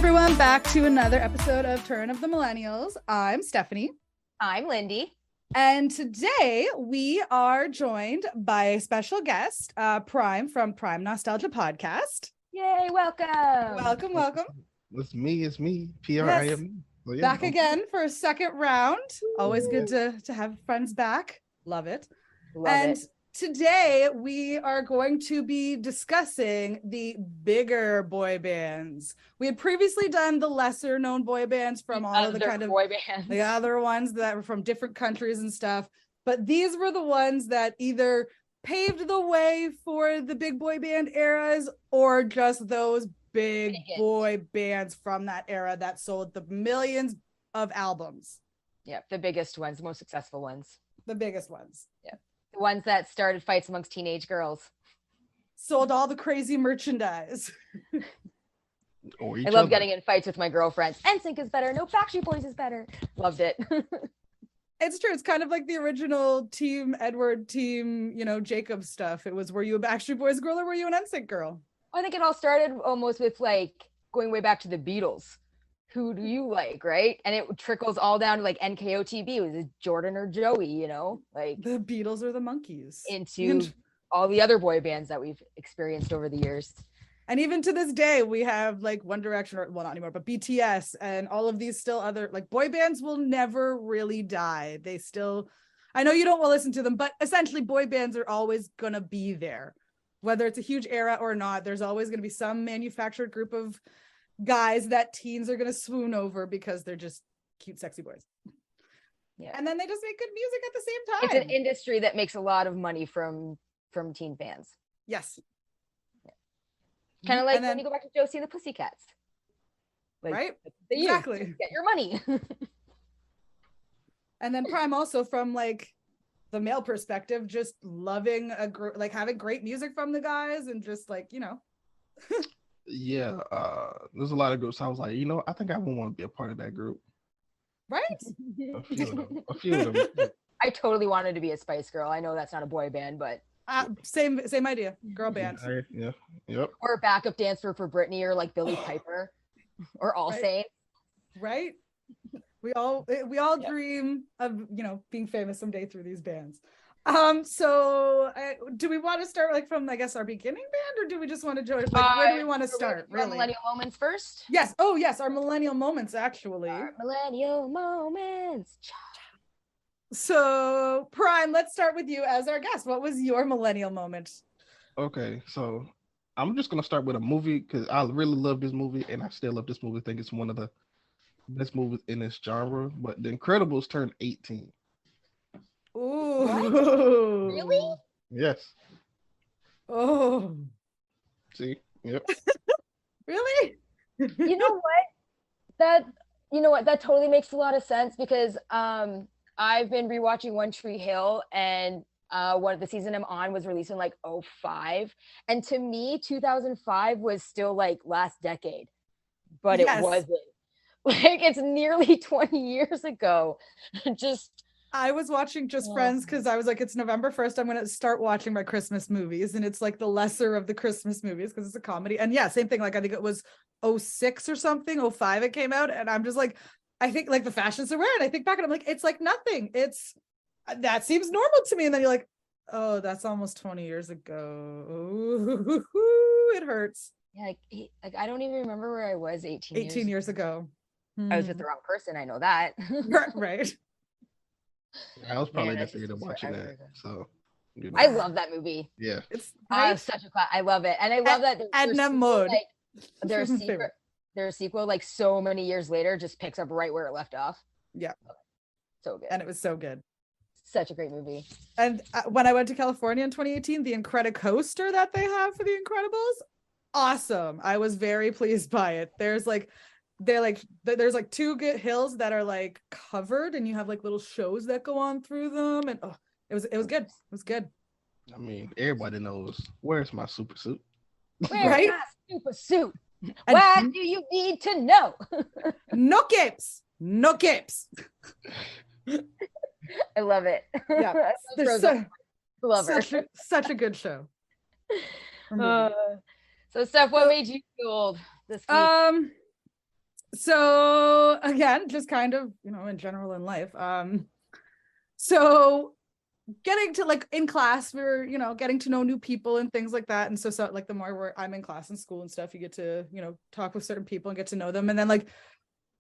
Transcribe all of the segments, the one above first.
everyone, back to another episode of Turn of the Millennials. I'm Stephanie. I'm Lindy. And today we are joined by a special guest, Prime from Prime Nostalgia Podcast. Yay, welcome. Welcome. It's me. P-R-I-M. Yes. Back again for a second round. Always good to have friends back. Love it. Love it. Today we are going to be discussing the bigger boy bands. We had previously done the lesser known boy bands from all of the kind of boy bands. The other ones that were from different countries and stuff. But these were the ones that either paved the way for the big boy band eras or just those big boy bands from that era that sold the millions of albums. Yeah, the biggest ones, the most successful ones. The biggest ones. Yeah. The ones that started fights amongst teenage girls. Sold all the crazy merchandise. I love getting in fights with my girlfriends. NSYNC is better. No, Backstreet Boys is better. Loved it. It's true. It's kind of like the original Team Edward, Team, Jacob stuff. It was, were you a Backstreet Boys girl or were you an NSYNC girl? I think it all started almost with like going way back to the Beatles. Who do you like, right? And it trickles all down to like NKOTB. Was it Jordan or Joey, like the Beatles or the Monkees? Into all the other boy bands that we've experienced over the years. And even to this day, we have like One Direction, or well, not anymore, but BTS and all of these still other like boy bands will never really die. They still, I know you don't want to listen to them, but essentially boy bands are always going to be there. Whether it's a huge era or not, there's always going to be some manufactured group of guys that teens are going to swoon over because they're just cute, sexy boys. Yeah. And then they just make good music at the same time. It's an industry that makes a lot of money from teen fans. Yes. Kind of like when you go back to Josie and the Pussycats. Like, right? Exactly. Get your money. And then Prime also from like the male perspective, just loving like having great music from the guys and just like, Yeah, there's a lot of groups. I was like, I think I would want to be a part of that group. Right? A few of them. I totally wanted to be a Spice Girl. I know that's not a boy band, but same idea. Girl band. Yeah. Yep. Or a backup dancer for Britney or like Billie Piper or All Saints. Right? We all dream of, being famous someday through these bands. So do we want to start like from, I guess, our beginning band, or do we just want to join? Like, where do we want to start? Really? Millennial moments first? Yes. Oh, yes. Our millennial moments, actually. Our millennial moments. So, Prime, let's start with you as our guest. What was your millennial moment? Okay, so I'm just gonna start with a movie because I really love this movie, and I still love this movie. I think it's one of the best movies in this genre. But The Incredibles turned 18. Ooh. What? Really? Yes. Oh. See? Yep. Really? You know what? That totally makes a lot of sense because I've been rewatching One Tree Hill, and one of the season I'm on was released in like 2005. And to me, 2005 was still like last decade, but It wasn't. Like it's nearly 20 years ago. I was watching Just Friends because I was like, it's November 1st. I'm going to start watching my Christmas movies. And it's like the lesser of the Christmas movies because it's a comedy. And yeah, same thing. Like I think it was 2006 or something, 2005 it came out. And I'm just like, I think like the fashions are wearing. I think back and I'm like, it's like nothing. That seems normal to me. And then you're like, oh, that's almost 20 years ago. It hurts. Yeah, like I don't even remember where I was 18 years ago. I was with the wrong person. I know that. Right. I was probably in the theater watching that. So I love that movie. Yeah. It's such a class. I love it. And I love that Edna Mode. Their sequel, like so many years later, just picks up right where it left off. Yeah. So good. And it was so good. Such a great movie. And when I went to California in 2018, the Incredicoaster that they have for the Incredibles, awesome. I was very pleased by it. There's like two good hills that are like covered, and you have like little shows that go on through them, and it was good. It was good. I mean, everybody knows where's my super suit. Where's my super suit? Why do you need to know? No capes. I love it. Yeah, love her. Such a good show. So Steph, what made you feel old this week? So again, just kind of, in general in life. So getting to like in class, we were, getting to know new people and things like that. And so like the more I'm in class and school and stuff, you get to, talk with certain people and get to know them. And then like,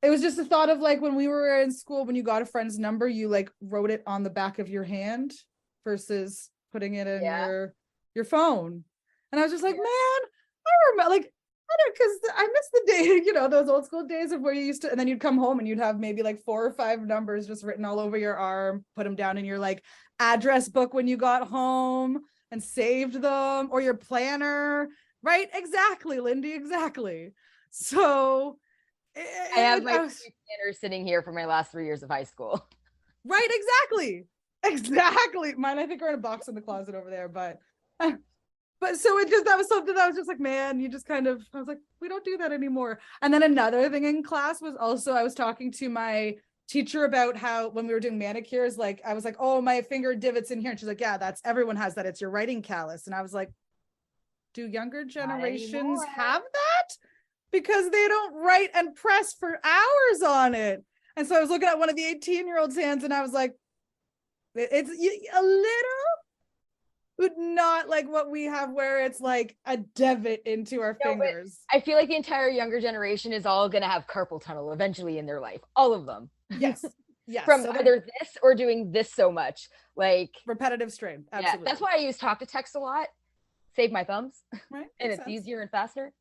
it was just the thought of like when we were in school, when you got a friend's number, you like wrote it on the back of your hand versus putting it in your phone. And I was just like, man, I remember like, I don't, because I miss the day, those old school days of where you used to, and then you'd come home and you'd have maybe like 4 or 5 numbers just written all over your arm, put them down in your like address book when you got home and saved them, or your planner, right? Exactly, Lindy, exactly. So I have my planner sitting here for my last 3 years of high school. Right, exactly. Mine, I think, are in a box in the closet over there, but so that was something that I was just like, man, you just kind of, I was like, we don't do that anymore. And then another thing in class was also, I was talking to my teacher about how when we were doing manicures, like I was like, oh, my finger divots in here. And she's like, yeah, everyone has that. It's your writing callus. And I was like, do younger generations have that? Because they don't write and press for hours on it. And so I was looking at one of the 18-year-old's hands and I was like, it's a little, but not like what we have where it's like a divot into our fingers. I feel like the entire younger generation is all going to have carpal tunnel eventually in their life. All of them. Yes. From either this or doing this so much. Like repetitive strain. Absolutely. Yeah, that's why I use talk to text a lot. Save my thumbs. Right. And it's easier and faster.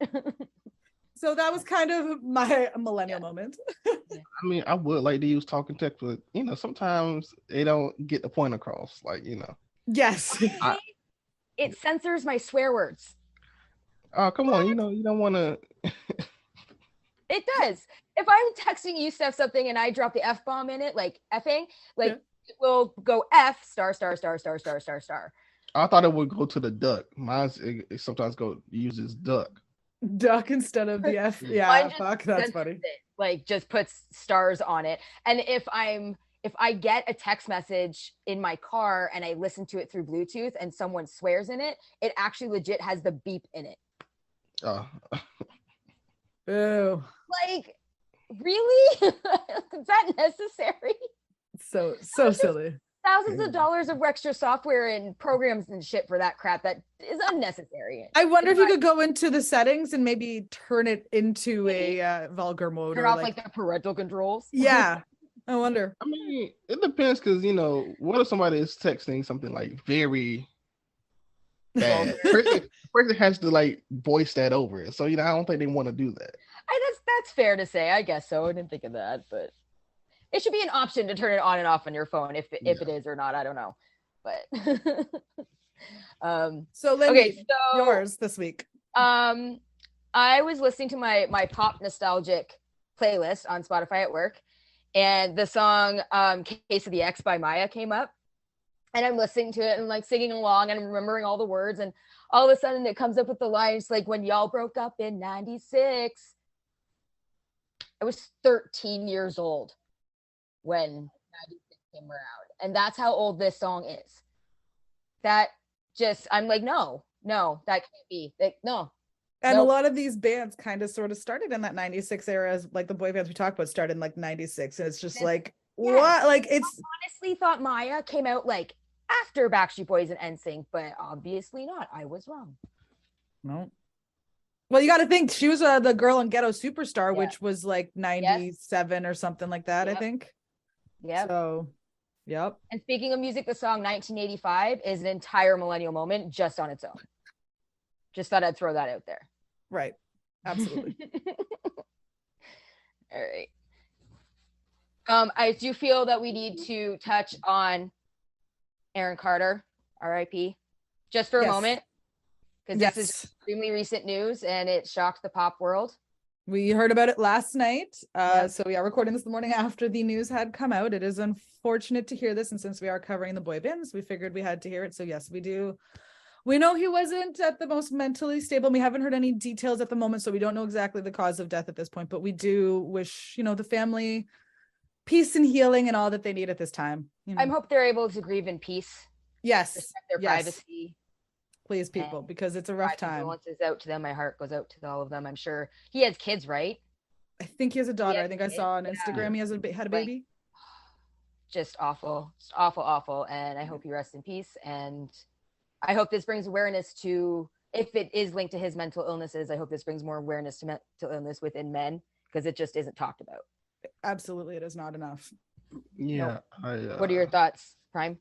So that was kind of my millennial moment. I mean, I would like to use talking text, but sometimes they don't get the point across. Like, Yes. It censors my swear words. Oh, come on. You don't want to. It does. If I'm texting you something and I drop the F bomb in it, like effing, like it will go F star. I thought it would go to the duck. Mine it sometimes uses duck instead of the F. Yeah, fuck, that's funny. Like just puts stars on it. And if I get a text message in my car and I listen to it through Bluetooth and someone swears in it, it actually legit has the beep in it. Oh. Ew. Like, really? Is that necessary? So silly. Thousands of dollars of extra software and programs and shit for that crap that is unnecessary. I wonder if you could go into the settings and maybe turn it into a vulgar mode. Turn off like the parental controls. Yeah. I wonder. I mean, it depends because, what if somebody is texting something like very bad? person has to like voice that over it. So, I don't think they want to do that. That's fair to say. I guess so. I didn't think of that, but it should be an option to turn it on and off on your phone if it is or not. I don't know. But so Lindy, yours this week. I was listening to my pop nostalgic playlist on Spotify at work, and the song Case of the X by Maya came up, and I'm listening to it and like singing along and I'm remembering all the words, and all of a sudden it comes up with the lines like, when y'all broke up in 96. I was 13 years old when 96 came around, and that's how old this song is. That just, I'm like, no, that can't be. Like, no. And a lot of these bands kind of sort of started in that 96 era, as like the boy bands we talked about started in like 96. And it's just what? Like it's I honestly thought Maya came out like after Backstreet Boys and NSYNC, but obviously not. I was wrong. No. Well, you got to think she was the girl in Ghetto Superstar, which was like 97 or something like that, I think. Yeah. So, yep. And speaking of music, the song 1985 is an entire millennial moment just on its own. Just thought I'd throw that out there. Right. Absolutely. All right. I do feel that we need to touch on Aaron Carter, RIP, just for a moment, because this is extremely recent news and it shocked the pop world. We heard about it last night. So we are recording this the morning after the news had come out. It is unfortunate to hear this. And since we are covering the boy bands, we figured we had to hear it. So yes, we do. We know he wasn't at the most mentally stable. We haven't heard any details at the moment, so we don't know exactly the cause of death at this point, but we do wish, the family peace and healing and all that they need at this time. I hope they're able to grieve in peace. Yes. Respect their privacy. Please, people, because it's a rough time. Condolences out to them. My heart goes out to all of them. I'm sure he has kids, right? I think he has a daughter. Yeah, I think I saw on Instagram he has had a baby. Just awful, just awful. And I hope he rests in peace. And I hope this brings awareness to, if it is linked to his mental illnesses, I hope this brings more awareness to mental illness within men, because it just isn't talked about. Absolutely, it is not enough. Yeah. Nope. What are your thoughts, Prime?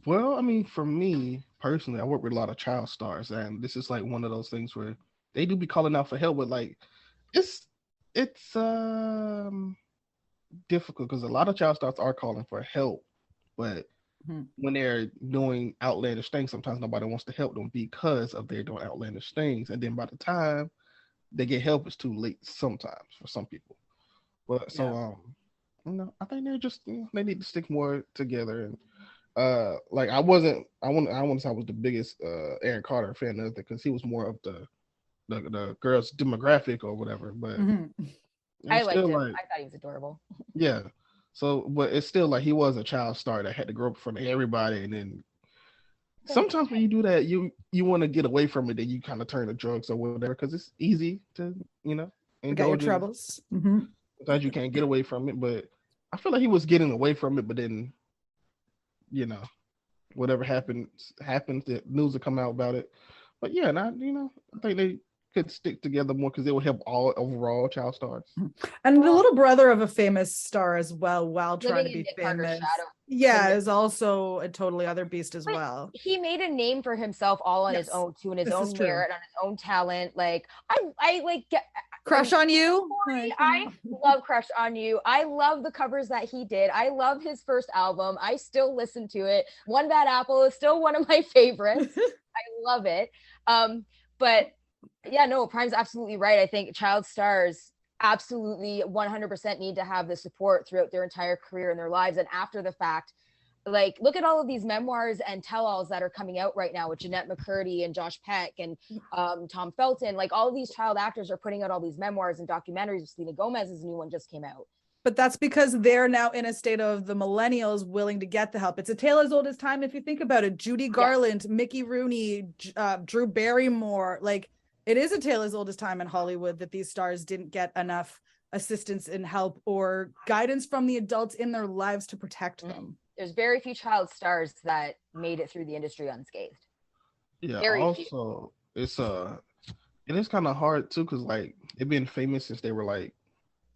Well, I mean, for me personally, I work with a lot of child stars, and this is like one of those things where they do be calling out for help, but like it's difficult because a lot of child stars are calling for help, but when they're doing outlandish things, sometimes nobody wants to help them because of they're doing outlandish things, and then by the time they get help, it's too late sometimes for some people. But so I think they're just they need to stick more together. And like I wouldn't say I was the biggest Aaron Carter fan of it because he was more of the girls demographic or whatever, but I liked him. I thought he was adorable. Yeah. So, but it's still like he was a child star that had to grow up in front of everybody, and then sometimes when you do that, you want to get away from it, then you kind of turn to drugs or whatever because it's easy to forget your troubles. Sometimes you can't get away from it, but I feel like he was getting away from it, but then whatever happened, the news will come out about it. But yeah, I think they could stick together more because it would help all overall child stars. And the little brother of a famous star as well, while trying to be famous. Is also a totally other beast as well. He made a name for himself all on his own too, in his own merit, on his own talent. Like I like Crush on You. I love Crush on You. I love the covers that he did. I love his first album. I still listen to it. One Bad Apple is still one of my favorites. I love it. But yeah, no, Prime's absolutely right. I think child stars absolutely 100% need to have the support throughout their entire career and their lives. And after the fact, like, look at all of these memoirs and tell-alls that are coming out right now with Jeanette McCurdy and Josh Peck and Tom Felton. Like, all of these child actors are putting out all these memoirs and documentaries. Selena Gomez's new one just came out. But that's because they're now in a state of the millennials willing to get the help. It's a tale as old as time if you think about it. Judy Garland, Mickey Rooney, Drew Barrymore, like, it is a tale as old as time in Hollywood that these stars didn't get enough assistance and help or guidance from the adults in their lives to protect them. There's very few child stars that made it through the industry unscathed. Yeah, also it is kind of hard too because like they've been famous since they were like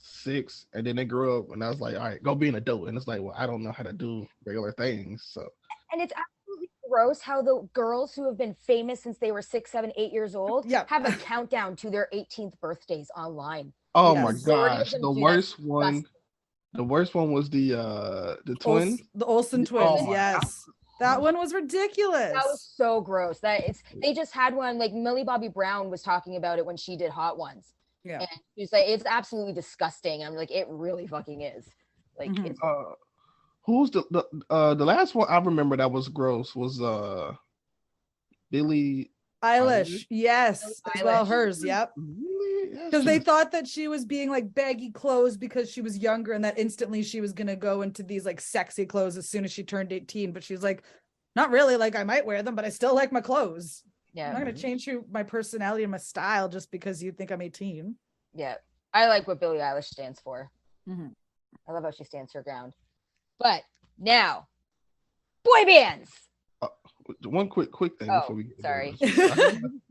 6, and then they grew up, and I was like, all right, go be an adult, and it's like, well, I don't know how to do regular things, so. And it's absolutely gross how the girls who have been famous since they were 6, 7, 8 years old have a countdown to their 18th birthdays online. Oh my gosh, the worst one was the twins. The Olsen twins, yes. That one was ridiculous. That was so gross. They just had one, like Millie Bobby Brown was talking about it when she did Hot Ones. Yeah. And she's like, it's absolutely disgusting. I'm like, it really fucking is. Like it's who's the last one I remember that was gross was Billie Eilish. Yes, as well hers. Yep. Because they thought that she was being like baggy clothes because she was younger, and that instantly she was gonna go into these like sexy clothes as soon as she turned 18. But she's like, not really. Like, I might wear them, but I still like my clothes. Yeah, I'm not gonna change my personality and my style just because you think I'm 18. Yeah, I like what Billie Eilish stands for. I love how she stands her ground. But now, boy bands. One quick thing before we get sorry.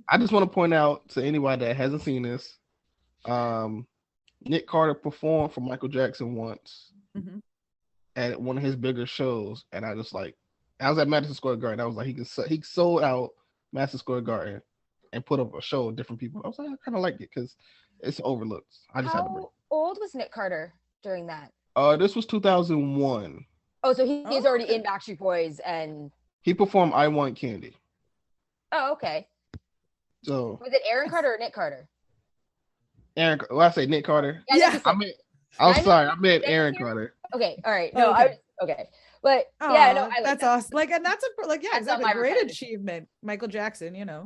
I just want to point out to anybody that hasn't seen this, Nick Carter performed for Michael Jackson once at one of his bigger shows, and I was at Madison Square Garden. I was like, he sold out Madison Square Garden and put up a show with different people. I was like, I kind of like it because it's overlooked. I just had to bring it. How old was Nick Carter during that? This was 2001. Oh, so he's already in Backstreet Boys, and he performed "I Want Candy." Oh, okay. So was it Aaron Carter or Nick Carter? Aaron. Well, I say Nick Carter. Yeah. I meant Aaron Carter. Okay, all right. No, okay. But yeah, no, I like that's that. awesome. Like, and that's exactly great achievement. Michael Jackson, Yeah.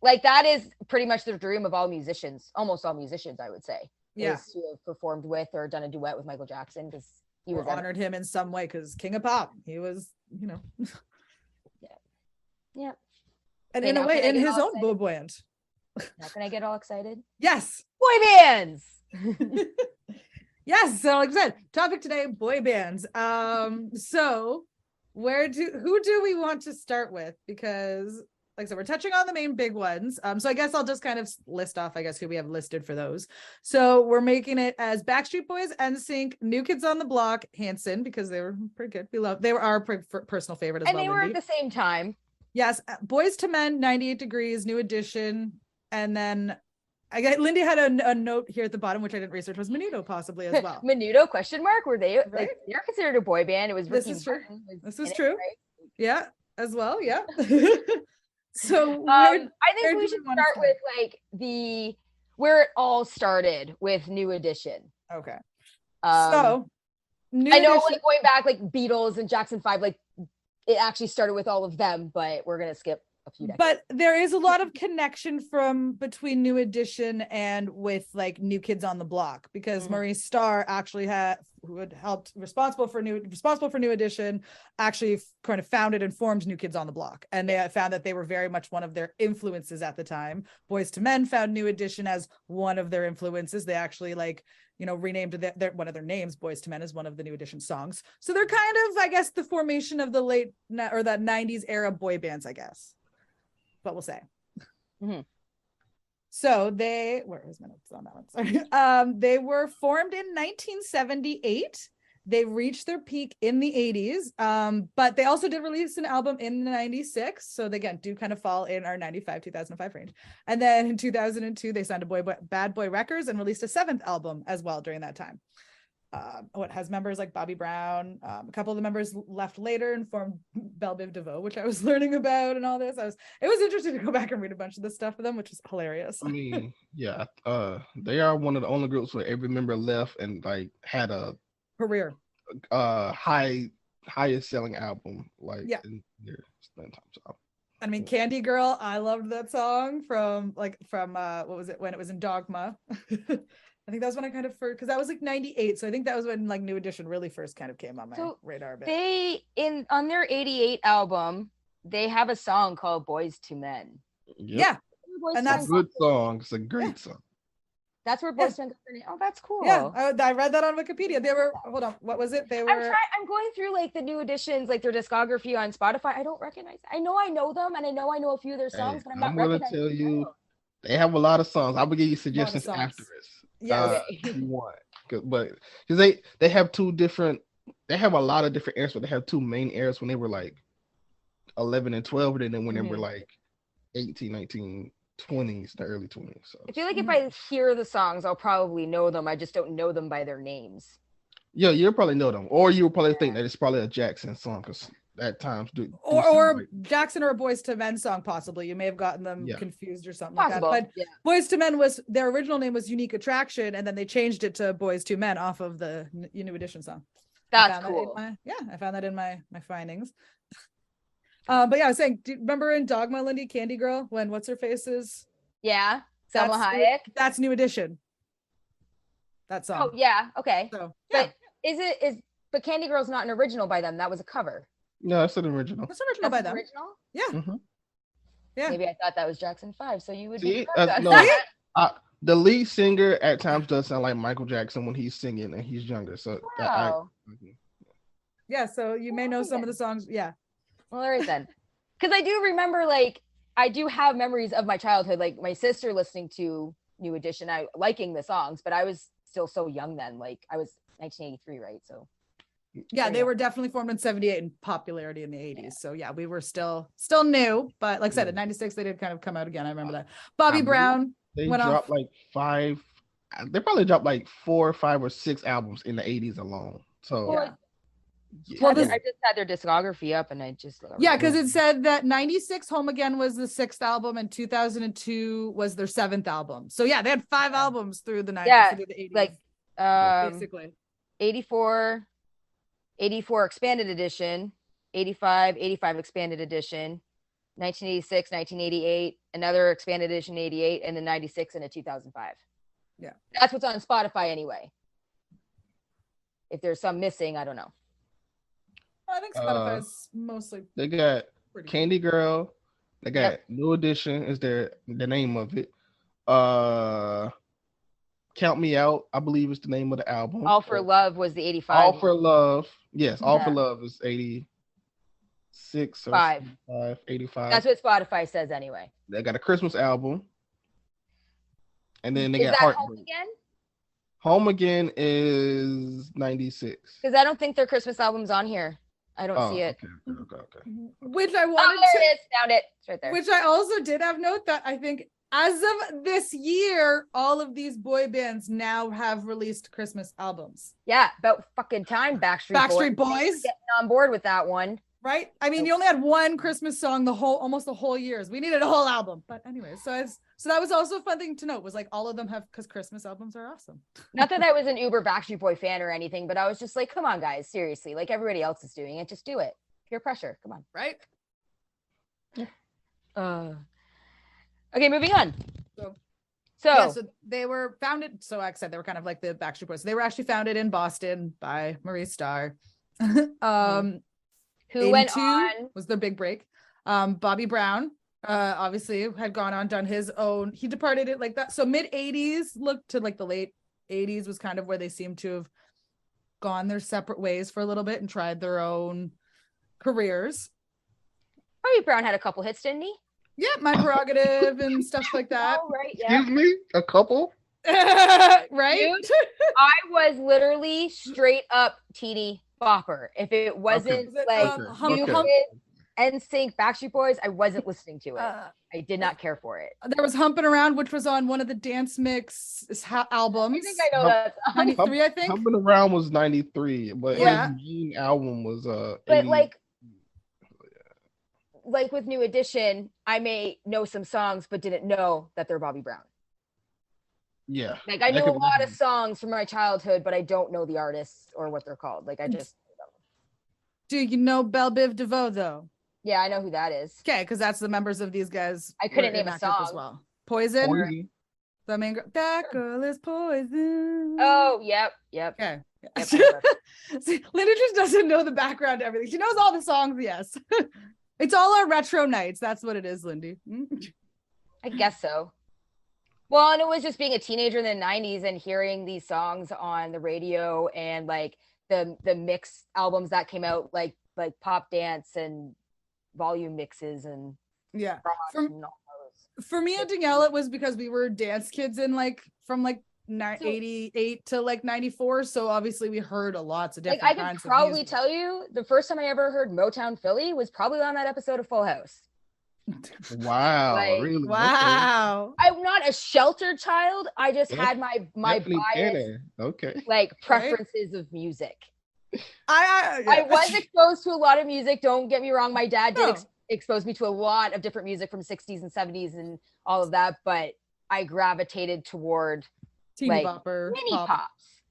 Like, that is pretty much the dream of all musicians, almost all musicians, I would say. Yeah. Is to have performed with or done a duet with Michael Jackson because he was honored him in some way because King of Pop. He was, Yeah. And in a way, in his own boy band. Now can I get all excited? Yes. Boy bands. Yes, so like I said, topic today, boy bands. So who do we want to start with? Because like I said, we're touching on the main big ones. So I guess I'll just kind of list off, I guess, who we have listed for those. So we're making it as Backstreet Boys, NSYNC, New Kids on the Block, Hanson, because they were pretty good. They were our personal favorite as and well. And they were at the same time. Yes, Boys to Men, 98 Degrees, New Edition, and then Lindy had a note here at the bottom, which I didn't research, was Menudo possibly as well. Menudo, question mark? Were they like, they're considered a boy band? It was Ricky This is Martin true. This is true. Right? Yeah, as well. Yeah. So I think we should start with like where it all started with New Edition. Okay. So I know, like going back, like Beatles and Jackson 5, like it actually started with all of them, but we're gonna skip a few decades. But there is a lot of connection between New Edition and with like New Kids on the Block, because Maurice Starr actually who had helped responsible for New Edition, actually kind of founded and formed New Kids on the Block, and they found that they were very much one of their influences at the time. Boys to Men found New Edition as one of their influences. They actually renamed their one of their names. Boys to Men is one of the New Edition songs. So they're kind of, I guess, the formation of the late or that 90s era boy bands, I guess. But we'll say. So where is my notes on that one? Sorry. They were formed in 1978. They reached their peak in the 80s, but they also did release an album in 96. So they, again, do kind of fall in our 95, 2005 range. And then in 2002, they signed to Bad Boy Records and released a 7th album as well during that time. It has members like Bobby Brown. A couple of the members left later and formed Belle Biv DeVoe, which I was learning about and all this. It was interesting to go back and read a bunch of this stuff for them, which was hilarious. I mean, yeah, they are one of the only groups where every member left and like had a career, highest selling album, like in their time. So I mean, Candy Girl, I loved that song from what was it, when it was in Dogma. I think that was when I kind of first, because that was like 98. So I think that was when like New Edition really first kind of came on my radar a bit. On their 88 album, they have a song called Boys to Men. Yep. Yeah. And that's a good song. It's a great song. That's where Boys to Men got their name. Oh, that's cool. Yeah. I read that on Wikipedia. They were, hold on, what was it? They were. I'm going through like the New Editions, like their discography on Spotify. I don't recognize. I know them, and I know a few of their songs, but I'm not recognizing. I'm going to tell you, they have a lot of songs. I will give you suggestions after this. Yeah, if you want, but because they have they have a lot of different eras, but they have two main eras when they were like 11 and 12, and then when they were like 18, 19, 20s, the early 20s. So I feel like if I hear the songs, I'll probably know them. I just don't know them by their names. Yeah, you'll probably know them, or you'll probably think that it's probably a Jackson song, because at times or like Jackson or a Boys to Men song, possibly. You may have gotten them confused or something like that. But Boys to Men was their original name was Unique Attraction, and then they changed it to Boys to Men off of the New Edition song. That's cool. I found that in my findings. But yeah, I was saying, do you remember in Dogma, Lindy, Candy Girl, when what's her face is? Yeah, Selma Hayek. That's New Edition. That song. Oh yeah, okay. So but but Candy Girl's not an original by them. That was a cover. No, it's an original. It's original by them. Original? Yeah. Mm-hmm. Yeah. Maybe I thought that was Jackson 5, so you would be no. The lead singer at times does sound like Michael Jackson when he's singing and he's younger. So yeah, so you may know some of the songs. Yeah. Well, all right then. Because I do remember, like, I do have memories of my childhood, like my sister listening to New Edition, I liking the songs, but I was still so young then. Like I was 1983, right? So yeah, they were definitely formed in 78 and popularity in the 80s. So yeah, we were still new, but like I said, in 96 they did kind of come out again. I remember that. Bobby Brown went dropped like 5. They probably dropped like 4, 5, or 6 albums in the 80s alone. So I just had their discography up, and I just because it said that 96 Home Again was the 6th album, and 2002 was their 7th album. So yeah, they had 5 albums through the 90s, through the 80s. Like basically 84 expanded edition, 85 expanded edition, 1986, 1988, another expanded edition 88, and then 96 and a 2005. Yeah, that's what's on Spotify anyway. If there's some missing, I don't know. I think Spotify is mostly. They got Candy Girl. They got New Edition is the name of it. Count Me Out, I believe is the name of the album. All for Love was the 85. All for Love. Yes, All for Yeah. Love is 86 or Five. 85. That's what Spotify says anyway. They got a Christmas album. And then they Is got that Heartbreak. Home Again? Home Again is 96. Because I don't think their Christmas album's on here. I don't see it. Okay. Which I wanted there it is. Found it. It's right there. Which I also did have note that I think as of this year, all of these boy bands now have released Christmas albums. Yeah, about fucking time, Backstreet Boys getting on board with that one. Right? I mean, you only had one Christmas song almost the whole years. We needed a whole album. But anyway, so that was also a fun thing to note, was like all of them have, because Christmas albums are awesome. Not that I was an uber Backstreet Boy fan or anything, but I was just like, come on, guys, seriously. Like everybody else is doing it. Just do it. Peer pressure. Come on. Right? Okay, moving on. So they were founded. So like I said, they were kind of like the Backstreet Boys. They were actually founded in Boston by Maurice Starr. Who went on was their big break. Bobby Brown obviously had gone on, done his own. He departed it like that. So mid 80s looked to like the late 80s was kind of where they seemed to have gone their separate ways for a little bit and tried their own careers. Bobby Brown had a couple hits, didn't he? Yeah, My Prerogative and stuff like that. Oh, right, yeah. Excuse me? A couple? Right? Dude, I was literally straight up teeny bopper. If it wasn't NSYNC, Backstreet Boys, I wasn't listening to it. I did not care for it. There was Humping Around, which was on one of the Dance Mix albums. I think I know that. 93, I think. Humping Around was 93, but his Gene album was But 80. like with New Edition, I may know some songs, but didn't know that they're Bobby Brown. Yeah. Like I know a lot of songs from my childhood, but I don't know the artists or what they're called. Like I just Do you know Belle Biv DeVoe though? Yeah, I know who that is. Okay, because that's the members of these guys. I couldn't name a song as well. Poison. The main girl. That girl is poison. Oh, yep. Okay. Yep. See, Linda just doesn't know the background to everything. She knows all the songs, yes. It's all our retro nights. That's what it is, Lindy. I guess so. Well, and it was just being a teenager in the 90s and hearing these songs on the radio and like the mix albums that came out, like Pop Dance and volume mixes and yeah. and all those. For me and Danielle, it was because we were dance kids in from 88 to 94. So obviously we heard lots of different kinds of music. I could probably tell you the first time I ever heard Motown Philly was probably on that episode of Full House. Wow, really? Wow. Okay. I'm not a sheltered child. I just had my bias, like preferences of music. I was exposed to a lot of music. Don't get me wrong. My dad did expose me to a lot of different music from 60s and 70s and all of that, but I gravitated toward teeny bopper, mini pops.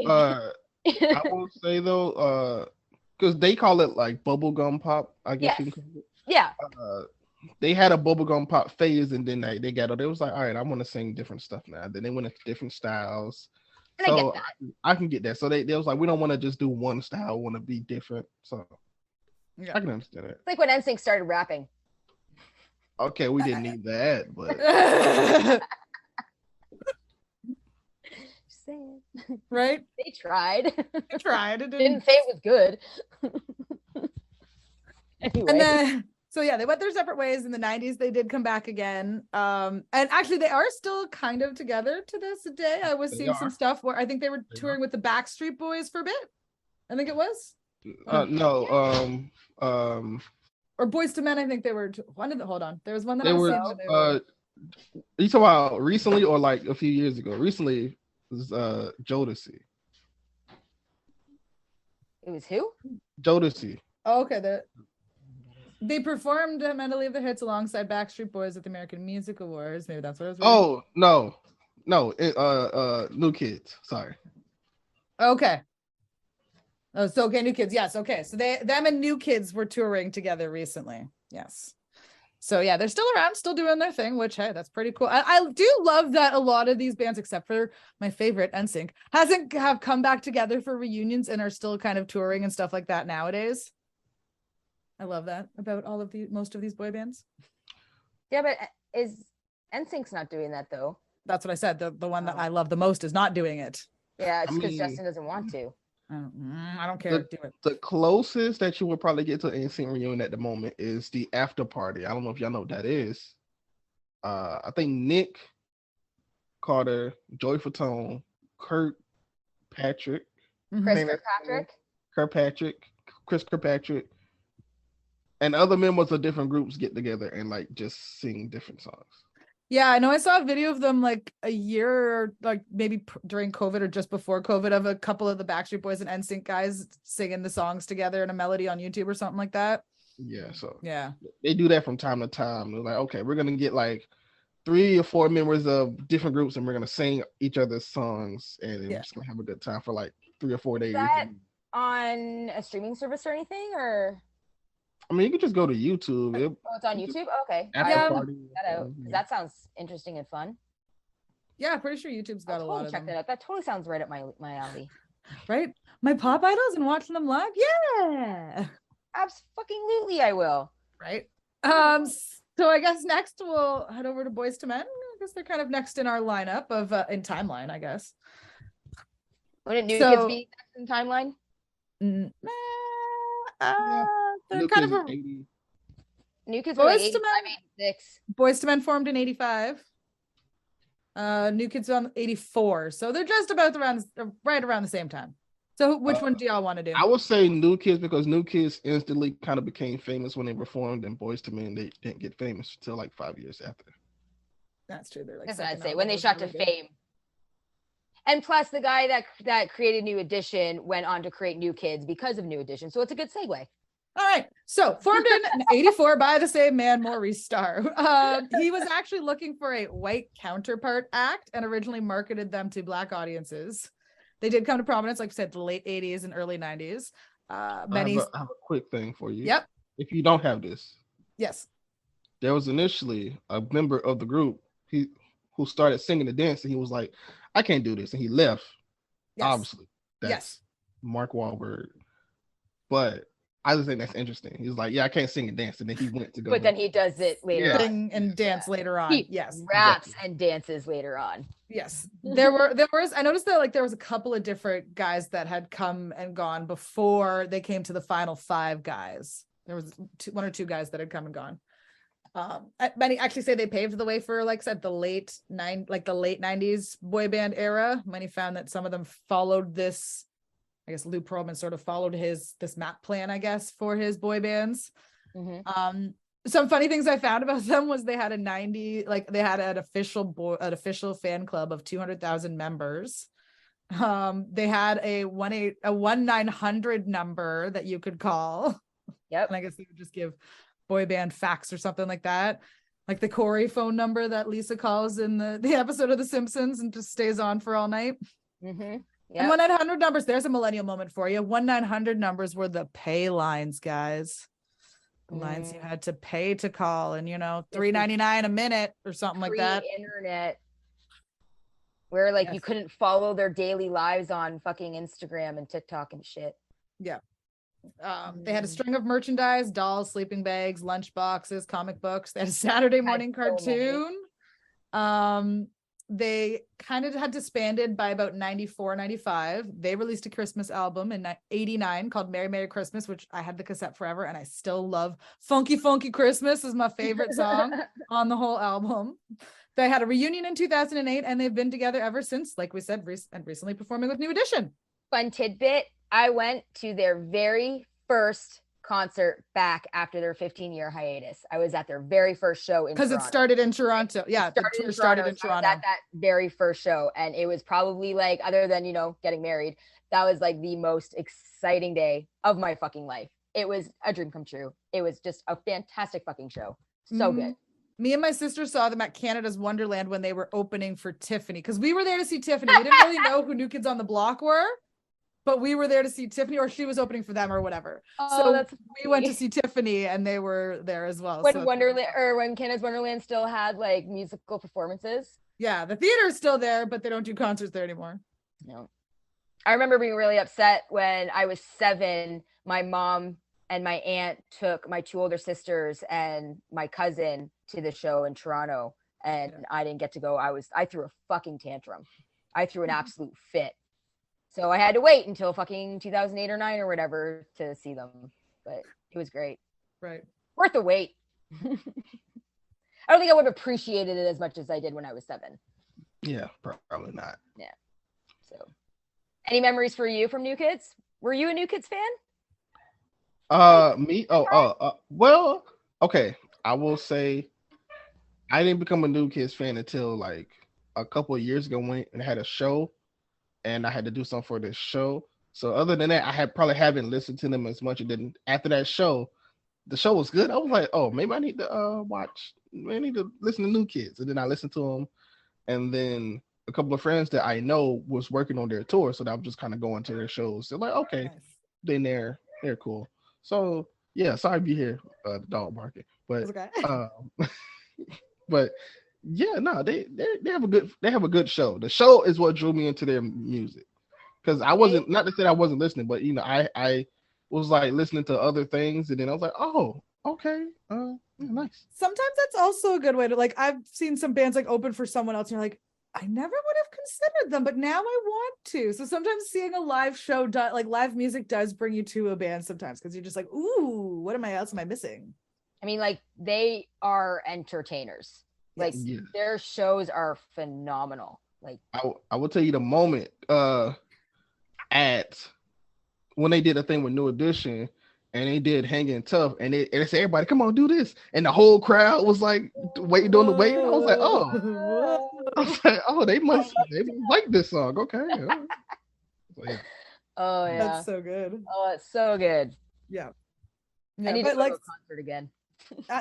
I will say though, because they call it like bubblegum pop, I guess you can call it. Yeah. They had a bubblegum pop phase, and then they was like, all right, I want to sing different stuff now. Then they went into different styles. And so I can get that. So they was like, we don't want to just do one style, want to be different. So I can understand it. It's like when NSYNC started rapping. Okay, we didn't need that, but just saying. Right? They tried. They tried. It didn't say it was good. Anyway. And then they went their separate ways in the 90s. They did come back again. And actually they are still kind of together to this day. I was seeing some stuff where I think they were touring with the Backstreet Boys for a bit. I think it was. No. Or Boys to Men, I think they were hold on. There was one that they were you talking about recently or like a few years ago? Recently was Jodeci. It was who? Jodeci. Oh, okay. They performed Medley of the Hits alongside Backstreet Boys at the American Music Awards. Maybe that's what it was. Oh, no. New Kids. Sorry. Okay. Oh, so okay, New Kids. Yes. Okay. So them and New Kids were touring together recently. Yes. So yeah, they're still around, still doing their thing, which, hey, that's pretty cool. I do love that a lot of these bands, except for my favorite, NSYNC, have come back together for reunions and are still kind of touring and stuff like that nowadays. I love that about most of these boy bands. Yeah, but is NSYNC's not doing that though? That's what I said. The one that I love the most is not doing it. Yeah, it's because Justin doesn't want to. I don't care. Do it. The closest that you would probably get to an NSYNC reunion at the moment is the after party. I don't know if y'all know what that is. I think Nick Carter, Joey Fatone, Kirkpatrick, Chris Kirkpatrick, and other members of different groups get together and like just sing different songs. Yeah, I know. I saw a video of them like a year, like maybe during COVID or just before COVID, of a couple of the Backstreet Boys and NSYNC guys singing the songs together in a melody on YouTube or something like that. Yeah, so yeah, they do that from time to time. They're like, okay, we're gonna get like 3 or 4 members of different groups, and we're gonna sing each other's songs, and we're just gonna have a good time for like 3 or 4 days. Is that on a streaming service or anything, or? I mean, you can just go to YouTube. It's on YouTube? Okay. That sounds interesting and fun. Yeah, pretty sure YouTube's got a lot of check that out. That totally sounds right up my alley. Right? My pop idols and watching them live? Yeah. Absolutely, I will. Right? So I guess next we'll head over to Boyz II Men. I guess they're kind of next in our lineup of in timeline, I guess. Wouldn't New Kids be next in timeline? They're kind of a New Kids were like 85, 86. Boyz II Men formed in 85. New Kids on 84. So they're just about right around the same time. So which one do y'all want to do? I would say New Kids, because New Kids instantly kind of became famous when they reformed, and Boyz II Men, they didn't get famous until like 5 years after. That's true. They're like, that's what I'd say, when they shot to fame. And plus, the guy that created New Edition went on to create New Kids because of New Edition. So it's a good segue. All right. So formed in 84 by the same man, Maurice Starr. He was actually looking for a white counterpart act and originally marketed them to Black audiences. They did come to prominence, like I said, the late 80s and early 90s. I have a quick thing for you. Yep. If you don't have this. Yes. There was initially a member of the group who started singing and dancing. He was like, I can't do this. And he left. Yes. Obviously. That's Mark Wahlberg. But I just think that's interesting. He's like, yeah, I can't sing and dance. And then he went to go. But then he does it later on. Sing and dance later on. He yes. raps and dances later on. Yes. There was, I noticed that like there was a couple of different guys that had come and gone before they came to the final 5 guys. There was 1 or 2 guys that had come and gone. Many actually say they paved the way for, like I said, the late 90s boy band era. Many found that some of them followed this, I guess Lou Pearlman sort of followed this map plan, I guess, for his boy bands. Mm-hmm. Some funny things I found about them was they had they had an official fan club of 200,000 members. They had a 1-900 number that you could call. Yep. And I guess they would just give boy band facts or something like that. Like the Corey phone number that Lisa calls in the episode of The Simpsons and just stays on for all night. Mm-hmm. Yep. And 1-900 numbers, there's a millennial moment for you. 1-900 numbers were the pay lines, guys. The lines you had to pay to call, and $3.99 a minute or something like that. Internet, where you couldn't follow their daily lives on fucking Instagram and TikTok and shit. Yeah. They had a string of merchandise, dolls, sleeping bags, lunch boxes, comic books. They had a Saturday morning cartoon. They kind of had disbanded by about 94, 95. They released a Christmas album in 89 called Merry Merry Christmas, which I had the cassette forever, and I still love. Funky Funky Christmas is my favorite song on the whole album. They had a reunion in 2008, and they've been together ever since, like we said, and recently performing with New Edition. Fun tidbit, I went to their very first concert back after their 15-year hiatus. I was at their very first show in Toronto. Because it started in Toronto. Yeah, the tour started in Toronto. At that very first show, and it was probably other than getting married, that was the most exciting day of my fucking life. It was a dream come true. It was just a fantastic fucking show. So good. Me and my sister saw them at Canada's Wonderland when they were opening for Tiffany, because we were there to see Tiffany. We didn't really know who New Kids on the Block were. But we were there to see Tiffany, or she was opening for them or whatever. So we went to see Tiffany, and they were there as well. When when Canada's Wonderland still had musical performances. Yeah, the theater's still there, but they don't do concerts there anymore. No. I remember being really upset when I was 7. My mom and my aunt took my 2 older sisters and my cousin to the show in Toronto. and I didn't get to go. I threw a fucking tantrum. I threw an absolute fit. So I had to wait until fucking 2008 or 9 or whatever to see them. But it was great. Right. Worth the wait. I don't think I would have appreciated it as much as I did when I was 7. Yeah, probably not. Yeah. So, any memories for you from New Kids? Were you a New Kids fan? Me? Well, okay. I will say I didn't become a New Kids fan until like a couple of years ago when I had a show and I had to do something for this show. So other than that, I probably haven't listened to them as much. And then after that show, the show was good. I was like, oh, maybe I need to I need to listen to New Kids. And then I listened to them. And then a couple of friends that I know was working on their tour. So I was just kind of going to their shows. They're like, okay, then they're cool. So yeah, sorry to be here, the dog market. But Okay. but yeah, no, they have a good show. The show is what drew me into their music. Because I wasn't, not to say I wasn't listening, but I was like listening to other things, and then I was like, oh, okay, nice. Sometimes that's also a good way to, like, I've seen some bands like open for someone else, and you're like, I never would have considered them, but now I want to. So sometimes seeing a live show, like live music, does bring you to a band sometimes, because you're just like, ooh, what else am I missing? I mean, like, they are entertainers. Like, their shows are phenomenal. Like, I will tell you the moment at when they did a thing with New Edition and they did Hanging Tough, and they said, everybody, come on, do this. And the whole crowd was like waiting on the wait. I was like, oh, they must like this song. Okay. So, yeah. Oh, yeah. That's so good. Oh, it's so good. Yeah. I need to go to a concert again.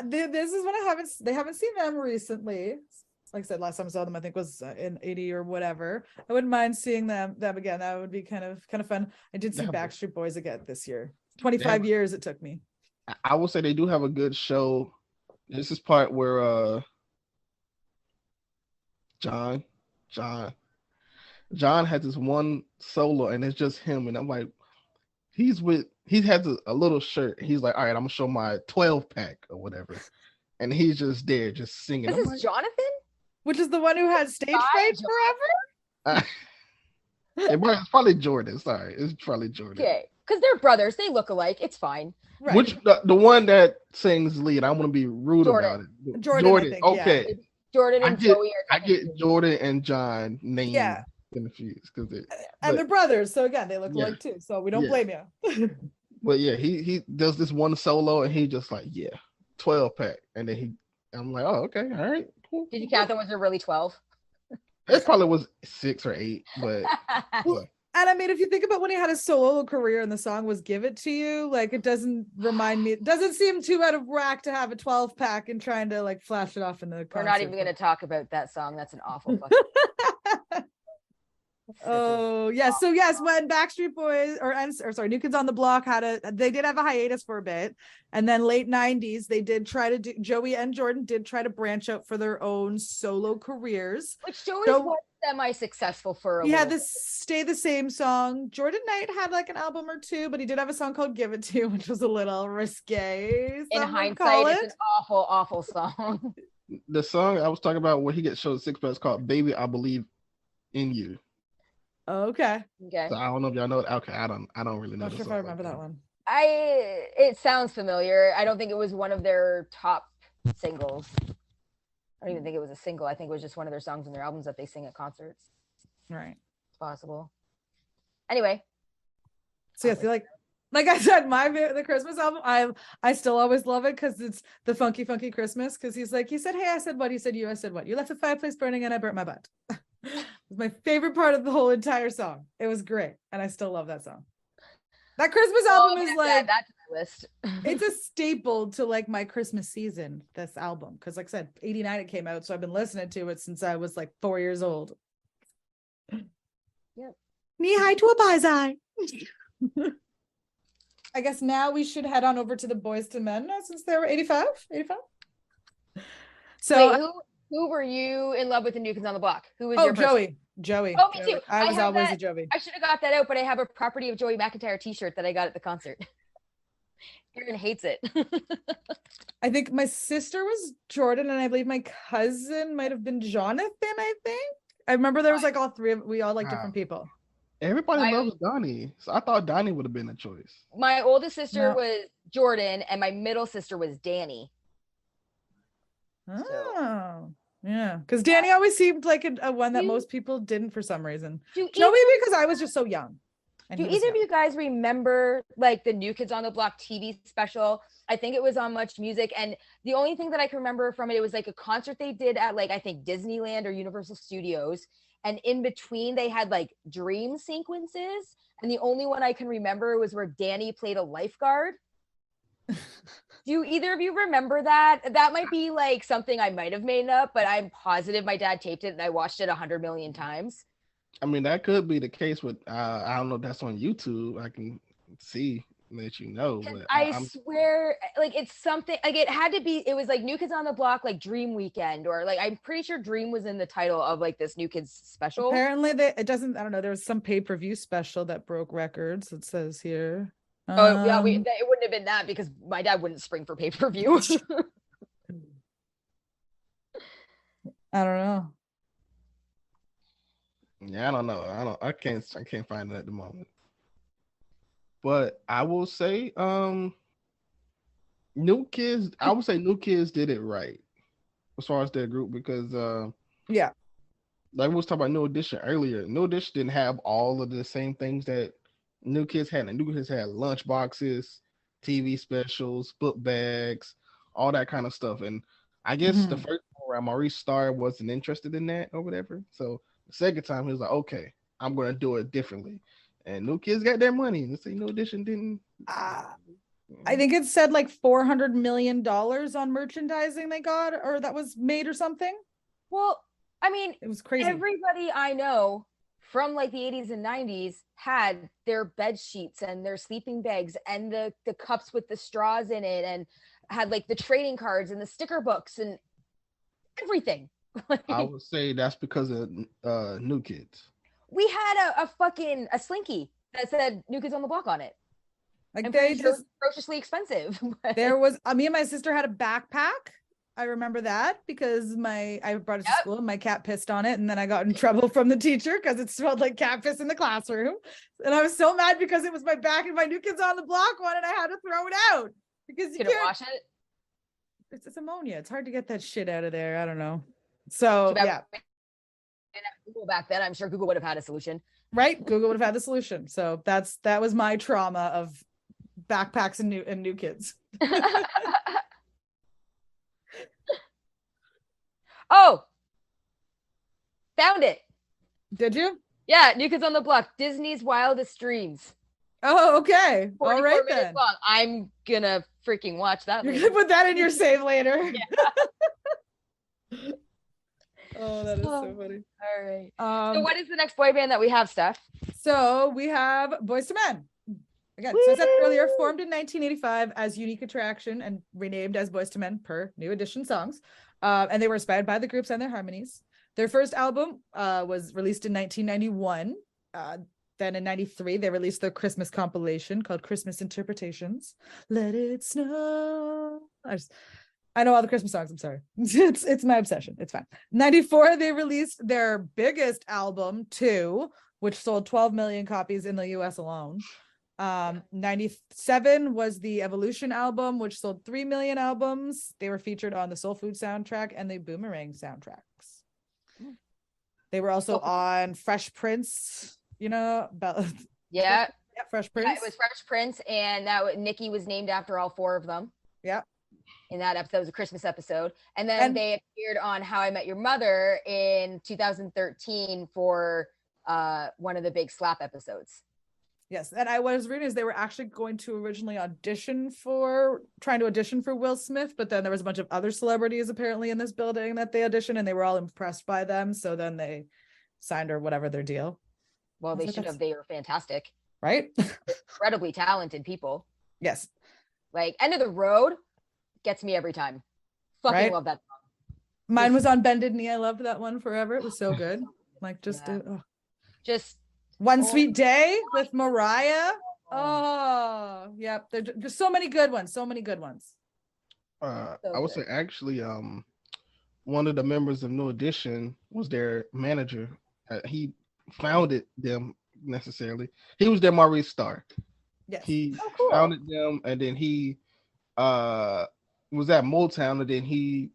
This is when they haven't seen them recently. Like I said, last time I saw them, I think was in 80 or whatever. I wouldn't mind seeing them again. That would be kind of fun. I did see Backstreet Boys again this year. 25 years it took me. I will say they do have a good show. This is part where John has this one solo, and it's just him, and I'm like, he has a little shirt. He's like, all right, I'm gonna show my 12-pack or whatever, and he's just there, just singing. This is Jonathan, which is the one who had stage fright forever. It's probably Jordan. Sorry, it's probably Jordan. Okay, because they're brothers, they look alike. It's fine. Right. Which the one that sings lead? I want to be rude about it. Jordan. I think, okay. Yeah. Jordan and Joey I get Jordan and John named confused because they're brothers. So again, they look alike too. So we don't blame you. But yeah, he does this one solo, and he just like 12-pack, and then I'm like, oh, okay, all right, cool. Did you count them? Was there really 12? It probably was 6 or 8, but. And I mean, if you think about when he had a solo career and the song was Give It To You, like, it doesn't seem too out of whack to have a 12-pack and trying to like flash it off in the concert. We're not even going to talk about that song. That's an awful fucking. Oh yeah. So yes, when Backstreet Boys or New Kids on the Block they did have a hiatus for a bit, and then late 90s they did try to do, Joey and Jordan did try to branch out for their own solo careers, which Joey was semi-successsul for a he had this Stay the Same song. Jordan Knight had like an album or two, but he did have a song called Give It To You, which was a little risque. In hindsight, it's an awful song. The song I was talking about where he gets showed 6 is called Baby I Believe in You. Okay. So I don't know if y'all know it. Okay, I don't really know. Not sure if I remember that one. It sounds familiar. I don't think it was one of their top singles. I don't even think it was a single. I think it was just one of their songs in their albums that they sing at concerts. Right. It's possible. Anyway. So yeah, I feel like I said, the Christmas album, I still always love it because it's the funky Christmas. Because he said, hey, I said what? He said you, I said what? You left the fireplace burning and I burnt my butt. It was my favorite part of the whole entire song. It was great. And I still love that song. That Christmas album is like, that's my list. It's a staple to like my Christmas season, this album. Because like I said, 89 it came out. So I've been listening to it since I was like 4 years old. Yep. Knee high to a buzz eye. I guess now we should head on over to the Boys to Men since they were 85. So wait, who were you in love with in New Kids on the Block? Who was your person? Joey. Oh, me too. I was always a Joey. I should have got that out, but I have a Property of Joey McIntyre t-shirt that I got at the concert. Aaron hates it. I think my sister was Jordan, and I believe my cousin might have been Jonathan. I remember there was like all three of we all like different people. Everybody loves Donnie, so I thought Donnie would have been a choice. My oldest sister was Jordan, and my middle sister was Danny. Oh, yeah, because Danny always seemed like a one that most people didn't for some reason. Maybe because I was just so young. Do either of you guys remember like the New Kids on the Block TV special? I think it was on Much Music, and the only thing that I can remember from it was like a concert they did at like I think Disneyland or Universal Studios, and in between they had like dream sequences, and the only one I can remember was where Danny played a lifeguard. Do either of you remember that? That might be like something I might have made up, but I'm positive my dad taped it and I watched it 100 million times. I mean, that could be the case with, I don't know if that's on YouTube. I can see, let you know. But I swear, like, it's something, like, it had to be, it was like New Kids on the Block, like Dream Weekend, or like, I'm pretty sure Dream was in the title of like this New Kids special. Apparently, it doesn't, I don't know, there was some pay-per-view special that broke records, it says here. Oh, yeah, it wouldn't have been that because my dad wouldn't spring for pay-per-view. I don't know. Yeah, I don't know. I can't find it at the moment. But I will say, New Kids, I would say New Kids did it right as far as their group because yeah. Like we was talking about New Edition earlier. New Edition didn't have all of the same things that New Kids had. And New Kids had lunch boxes, TV specials, book bags, all that kind of stuff. And I guess the first time around, Maurice Starr wasn't interested in that or whatever. So the second time, he was like, okay, I'm going to do it differently. And New Kids got their money. Let's say New Edition didn't. I think it said like $400 million on merchandising they got, or that was made or something. Well, I mean, it was crazy. Everybody I know from like the 80s and 90s had their bed sheets and their sleeping bags and the cups with the straws in it, and had like the trading cards and the sticker books and everything. I would say that's because of New Kids. We had a slinky that said New Kids on the Block on it. Like they just ferociously expensive. There was me and my sister had a backpack. I remember that because I brought it to school and my cat pissed on it, and then I got in trouble from the teacher because it smelled like cat piss in the classroom. And I was so mad because it was my back and my New Kids on the Block one, and I had to throw it out because you can't wash it. It's ammonia. It's hard to get that shit out of there. I don't know. So yeah. Google back then, I'm sure Google would have had a solution. Right? Google would have had the solution. So that was my trauma of backpacks and new kids. Oh, found it. Did you? Yeah, New Kids on the Block, Disney's Wildest Dreams. Oh, okay. All right then. Long. I'm gonna freaking watch that. You're gonna put that in your save later. Yeah. Oh, that is so funny. All right. So what is the next boy band that we have, Steph? So we have Boyz II Men. Again, so I said earlier, formed in 1985 as Unique Attraction and renamed as Boyz II Men per New Edition songs. And they were inspired by the groups and their harmonies. Their first album was released in 1991. Then in 93, they released their Christmas compilation called Christmas Interpretations. Let It Snow. I know all the Christmas songs. I'm sorry. It's my obsession. It's fine. 94, they released their biggest album, 2, which sold 12 million copies in the US alone. 97 was the Evolution album, which sold 3 million albums. They were featured on the Soul Food soundtrack and the Boomerang soundtracks. They were also on Fresh Prince, you know, yeah, Fresh Prince. Yeah, it was Fresh Prince, and Nikki was named after all 4 of them. Yeah. In that episode, it was a Christmas episode. And then they appeared on How I Met Your Mother in 2013 for one of the big slap episodes. Yes, and I was reading is they were actually going to originally trying to audition for Will Smith, but then there was a bunch of other celebrities apparently in this building that they auditioned, and they were all impressed by them, so then they signed or whatever their deal. Well, they should have. They were fantastic. Right? Incredibly talented people. Yes. Like End of the Road gets me every time. Fucking love that song. Mine was on Bended Knee. I loved that one forever. It was so good. Like just One Sweet Day with Mariah. Oh, yep. There's so many good ones. So many good ones. I would say actually, one of the members of New Edition was their manager. He founded them necessarily. He was their Maurice Starr. Yes. He cool. founded them, and then he was at Motown, and then he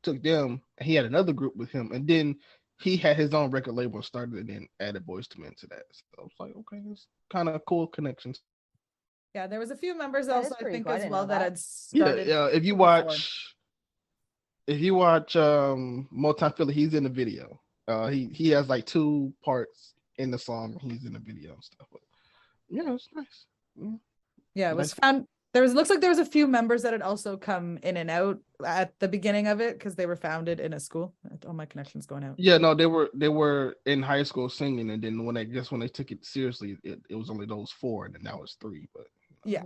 took them. He had another group with him, and then he had his own record label and started, and then added Boyz II Men to that. So it's like, okay, it's kind of cool connections. Yeah, there was a few members also, I think, as well that had Yeah, started. yeah. If you watch Motown Philly, he's in the video. He has like 2 parts in the song. He's in the video and stuff. But yeah, it's nice. Yeah, it was found. Looks like there was a few members that had also come in and out at the beginning of it because they were founded in a school. All my connections going out. Yeah, no, they were in high school singing, and then when they took it seriously, it was only those 4, and then now it's 3. But yeah,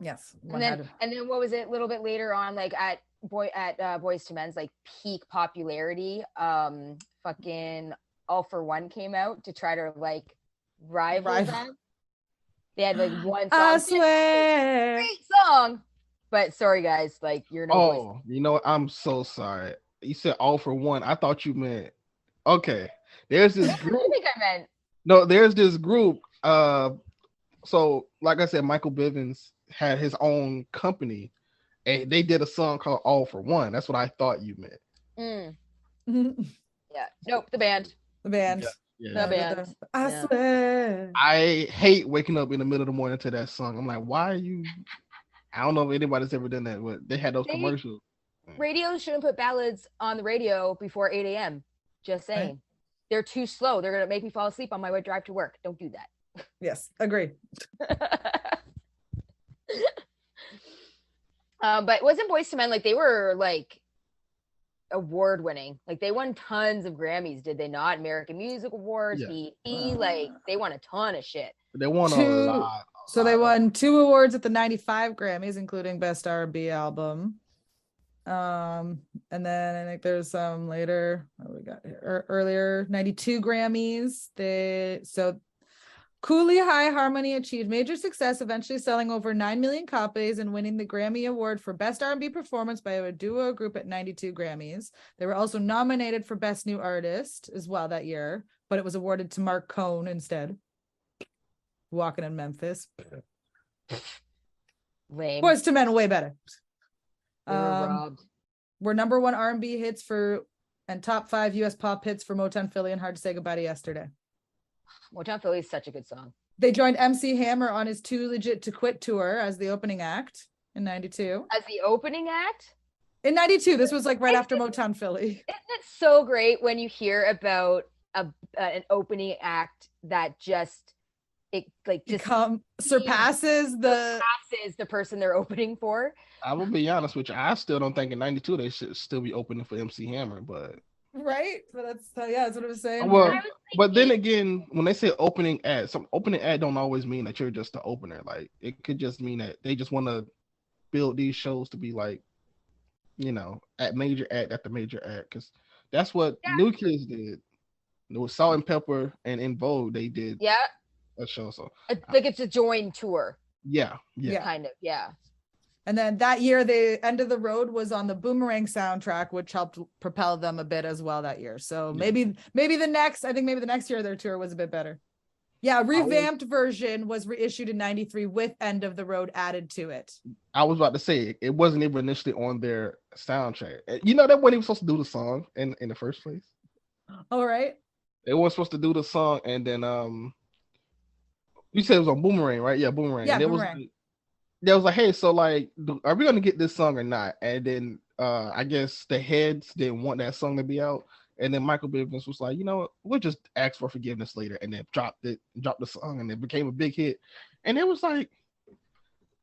yes. And then what was it? A little bit later on, like at Boyz II Men's like peak popularity, fucking All for One came out to try to like rival them. They had like one song. I swear. Great song. But sorry guys, like you're no Oh, you know what? I'm so sorry. You said All for One. I thought you meant okay. There's this group. I think I meant. No, there's this group. So like I said, Michael Bivins had his own company, and they did a song called All for One. That's what I thought you meant. Yeah. Nope. The band. The band. Yeah. The band. I swear. I hate waking up in the middle of the morning to that song. I'm like, why are you? I don't know if anybody's ever done that, but they had those commercials. Radio shouldn't put ballads on the radio before 8 a.m. Just saying. Right. They're too slow. They're going to make me fall asleep on my way drive to work. Don't do that. Yes, agree. But wasn't Boyz II Men like they were like award winning? Like they won tons of Grammys, did they not? American Music Awards, BET, like they won a ton of shit. They won a lot. So they won 2 awards at the 95 Grammys, including Best R&B Album. And then I think there's some later. What we got here? Earlier 92 Grammys. Cooley High Harmony achieved major success, eventually selling over 9 million copies and winning the Grammy Award for Best R&B Performance by a duo group at 92 Grammys. They were also nominated for Best New Artist as well that year, but it was awarded to Mark Cohn instead. Walking in Memphis. Lame. Boyz II Men way better. They were robbed. Were number 1 R&B hits and top 5 US pop hits for Motown Philly and Hard to Say Goodbye to Yesterday. Motown Philly is such a good song. They joined MC Hammer on his Too Legit to Quit tour as the opening act in 92. As the opening act? In 92, this was like right after Motown Philly. Isn't it so great when you hear about an opening act that just surpasses the person they're opening for? I will be honest with you. I still don't think in 92 they should still be opening for MC Hammer, but right. But that's what I was saying. Well, but then again, when they say opening act, some opening act don't always mean that you're just the opener. Like it could just mean that they just want to build these shows to be like, at major act after major act, because that's what New Kids did. It was Salt and Pepper and In Vogue. They did a show. So like it's a joint tour. Yeah. Kind of. Yeah. And then that year, the End of the Road was on the Boomerang soundtrack, which helped propel them a bit as well that year. So maybe the next year their tour was a bit better. Yeah, a revamped version was reissued in 93 with End of the Road added to it. I was about to say, it wasn't even initially on their soundtrack. You know, they weren't even supposed to do the song in the first place. All right. They weren't supposed to do the song, and then you said it was on Boomerang, right? Yeah, Boomerang. Yeah, and Boomerang. They was like, hey, so like, are we gonna get this song or not? And then I guess the heads didn't want that song to be out, and then Michael Bivins was like, you know what, we'll just ask for forgiveness later, and then dropped the song, and it became a big hit. And it was like,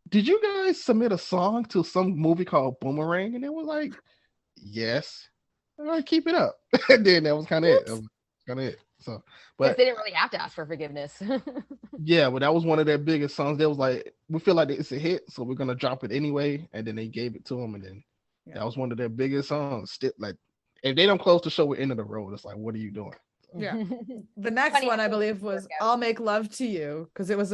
did you guys submit a song to some movie called Boomerang? And it was like, yes. All right, keep it up. And then that was kind of it. So, but they didn't really have to ask for forgiveness. Yeah, but that was one of their biggest songs. They was like, we feel like it's a hit, so we're gonna drop it anyway. And then they gave it to them, and then that was one of their biggest songs. Still, like, if they don't close the show with End of the Road, it's like, what are you doing? Yeah. The next Funny one how I things believe work was out. I'll Make Love to You, because it was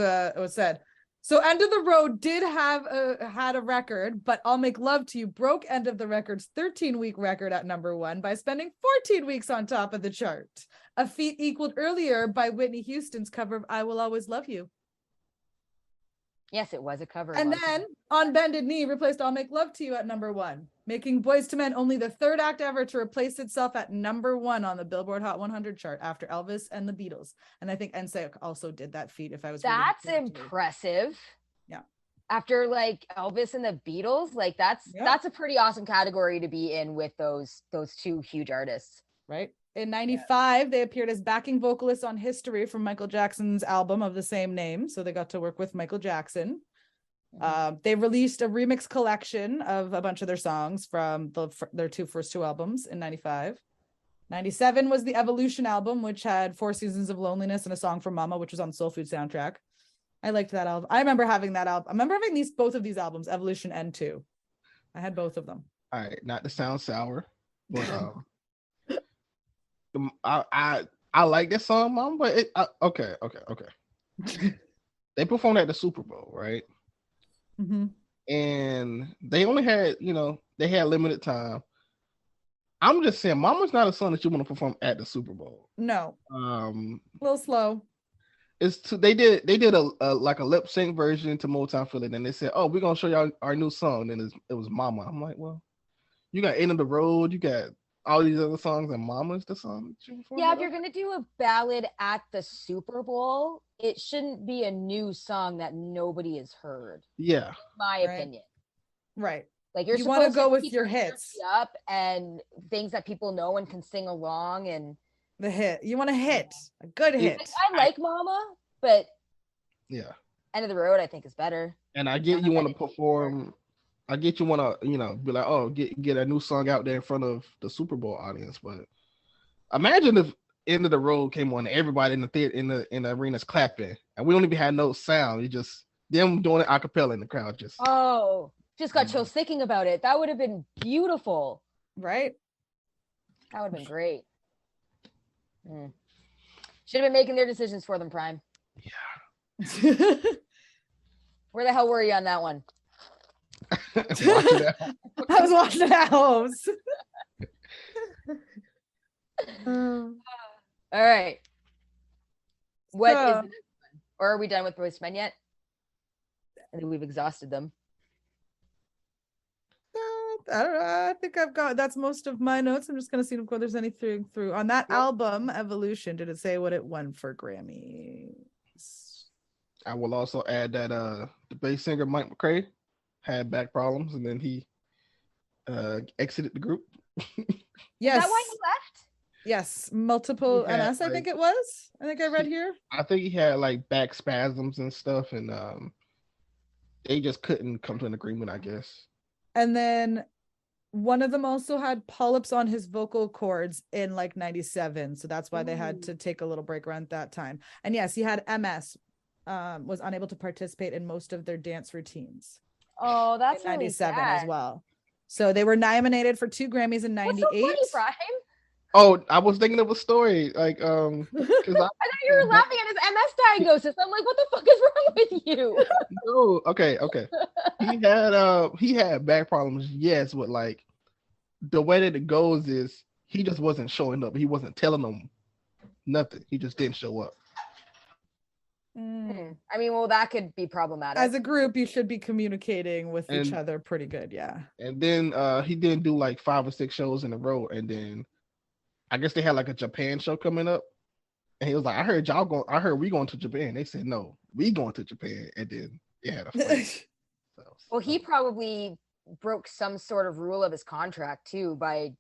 said. So End of the Road did had a record, but I'll Make Love to You broke End of the Record's 13-week record at number 1 by spending 14 weeks on top of the chart, a feat equaled earlier by Whitney Houston's cover of I Will Always Love You. Yes, it was a cover. And then On Bended Knee replaced I'll Make Love to You at number 1, making Boyz II Men only the third act ever to replace itself at number 1 on the Billboard Hot 100 chart after Elvis and the Beatles. And I think NSYNC also did that feat, if I was That's impressive. Yeah. After like Elvis and the Beatles, like that's a pretty awesome category to be in with those two huge artists. Right. In 95, they appeared as backing vocalists on History from Michael Jackson's album of the same name. So they got to work with Michael Jackson. They released a remix collection of a bunch of their songs from their first two albums in 95. 97 was the Evolution album, which had 4 Seasons of Loneliness and a song from Mama, which was on the Soul Food soundtrack. I liked that album. I remember having that album. I remember having both of these albums, Evolution and 2. I had both of them. All right, not to sound sour, but I like this song, Mom. But okay. They performed at the Super Bowl, right? Mm-hmm. And they only had, they had limited time. I'm just saying, Mama's not a song that you want to perform at the Super Bowl. No. A little slow. They did a like a lip sync version to Motown Philly, and they said, "Oh, we're gonna show y'all our new song." And it was Mama. I'm like, well, you got End of the Road, you got all these other songs, and Mama's the song. Yeah, if you're gonna do a ballad at the Super Bowl, it shouldn't be a new song that nobody has heard. Yeah, my opinion. Right. Like you want to go with your hits up and things that people know and can sing along, and the hit. You want a hit, a good hit. I like Mama, but yeah, End of the Road I think is better. And I get you want to perform. I get you want to, be like, oh, get a new song out there in front of the Super Bowl audience. But imagine if End of the Road came on, everybody in the theater in the arena's clapping, and we don't even have no sound. You just them doing it a cappella in the crowd. Just got chills thinking about it. That would have been beautiful, right? That would have been great. Should have been making their decisions for them, Prime. Yeah. Where the hell were you on that one? I was watching it at home. All right. What is the next one? Or are we done with Boyz II Men yet? I think we've exhausted them. I don't know. I think I've got that's most of my notes. I'm just gonna see if there's anything through on that album, Evolution. Did it say what it won for Grammys? I will also add that the bass singer Mike McCrae had back problems, and then he exited the group. Yes. Is that why he left? Yes, multiple MS. I think it was. I think I read here. I think he had like back spasms and stuff, and they just couldn't come to an agreement, I guess. And then one of them also had polyps on his vocal cords in like 97. So that's why they had to take a little break around that time. And yes, he had MS, was unable to participate in most of their dance routines. Oh, that's in 97 really sad. as well. So they were nominated for 2 Grammys in 98. What's so funny, Prime? Oh, I was thinking of a story. Like, I thought you were laughing at his MS diagnosis. I'm like, what the fuck is wrong with you? No, okay. He had back problems, yes, but like the way that it goes is he just wasn't showing up. He wasn't telling them nothing. He just didn't show up. I mean, well, that could be problematic. As a group, you should be communicating with each other pretty good, yeah. And then he didn't do like 5 or 6 shows in a row, and then I guess they had like a Japan show coming up, and he was like, I heard we going to Japan. They said, no, we going to Japan. And then it had a fight. Well, he probably broke some sort of rule of his contract too by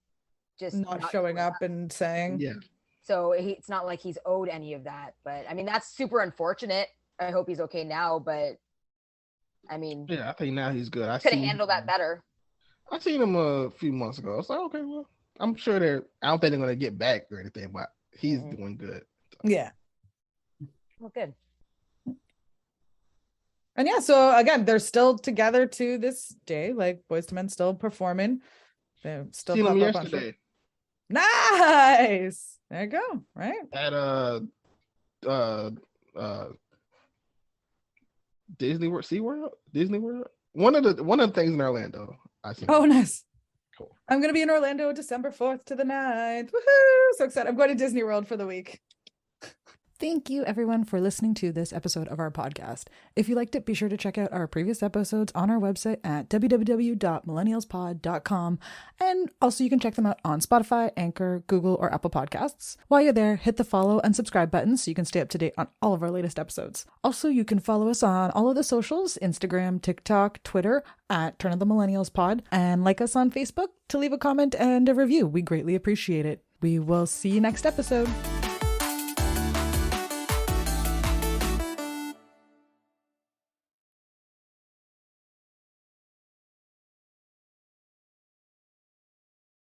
just not showing up and saying. Yeah. So it's not like he's owed any of that. But I mean, that's super unfortunate. I hope he's okay now. But I mean, yeah, I think now he's good. I could have handled that better. I seen him a few months ago. I was like, okay, well, I'm sure I don't think they're going to get back or anything, but he's doing good. So. Yeah. Well, good. And yeah, so again, they're still together to this day. Like Boyz II Men still performing. They're still seen them yesterday. Nice. There you go. Right. At Disney World, Disney World. One of the things in Orlando. I see. Oh, nice. Cool. I'm gonna be in Orlando December 4th to the 9th. Woohoo! So excited. I'm going to Disney World for the week. Thank you, everyone, for listening to this episode of our podcast. If you liked it, be sure to check out our previous episodes on our website at www.millennialspod.com. And also, you can check them out on Spotify, Anchor, Google, or Apple Podcasts. While you're there, hit the follow and subscribe buttons so you can stay up to date on all of our latest episodes. Also, you can follow us on all of the socials, Instagram, TikTok, Twitter, at Turn of the Millennials Pod, and like us on Facebook to leave a comment and a review. We greatly appreciate it. We will see you next episode.